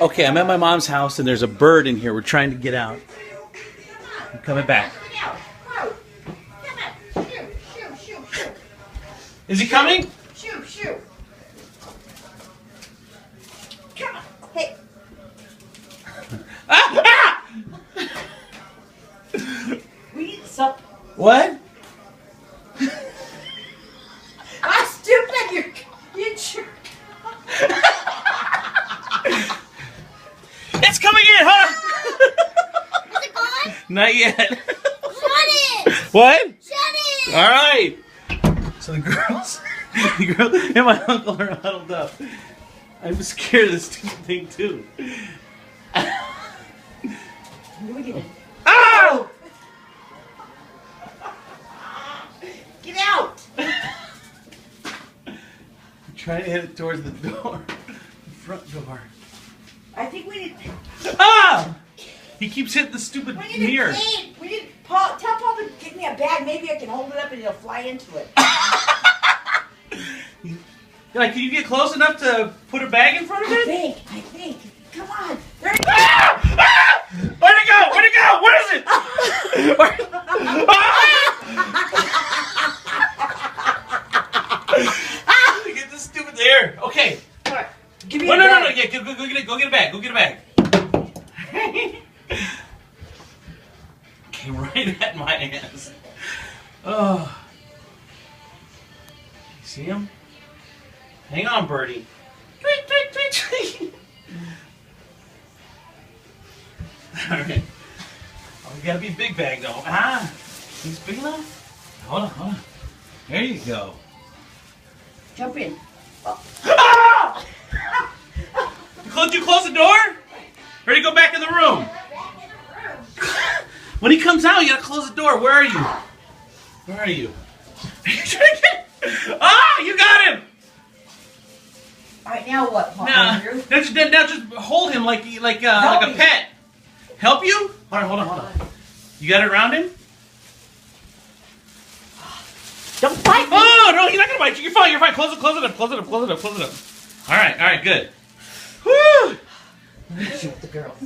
Okay, I'm at my mom's house and there's a bird in here. We're trying to get out. I'm coming back. Is he coming? Shoo. Come on. Hey. We need something. What? Stupid. You're sure. It's coming in, huh? Is it gone? Not yet. Shut it! What? Shut it! All right. So the girls and my uncle are huddled up. I'm scared of this stupid thing too. Oh! Get out. I'm trying to hit it towards the door, the front door. I think we need. Ah! He keeps hitting the stupid We need mirror. a plane. We need Paul. Tell Paul to get me a bag. Maybe I can hold it up and he'll fly into it. Like, can you get close enough to put a bag in front of it? I think. Come on. There it Ah! Ah! Where'd it go? Where'd it go? Where is it? Ah! Get this stupid there. Okay. All right. Give me No, a no, bag. no. Yeah, go get a bag. Go get a bag. Came right at my ass. Oh. You see him? Hang on, birdie. Tweet, tweet, tweet, tweet. All right. Oh, you gotta be a big bag though. Ah, he's big enough. Hold on. There you go. Jump in. Ah! Did you close the door? Or did he go back in the room? When he comes out, you gotta close the door. Where are you? Where are you? Ah, you got him! All right, now what, Paul? Now Andrew? just hold him like a pet. Help you? All right, hold on. You got it around him? Don't bite me. Oh no, he's not gonna bite you. You're fine. Close it up. All right, good. Woo! Shoot the girls.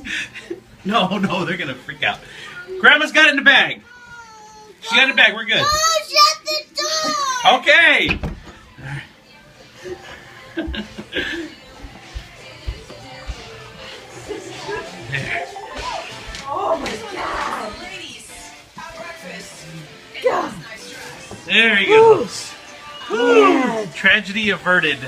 No, they're gonna freak out. Grandma's got it in the bag. She got it in the bag. We're good. Oh, shut the door! Okay. There. Oh my God. Ladies, have breakfast. God. There he goes. Woo. Tragedy averted.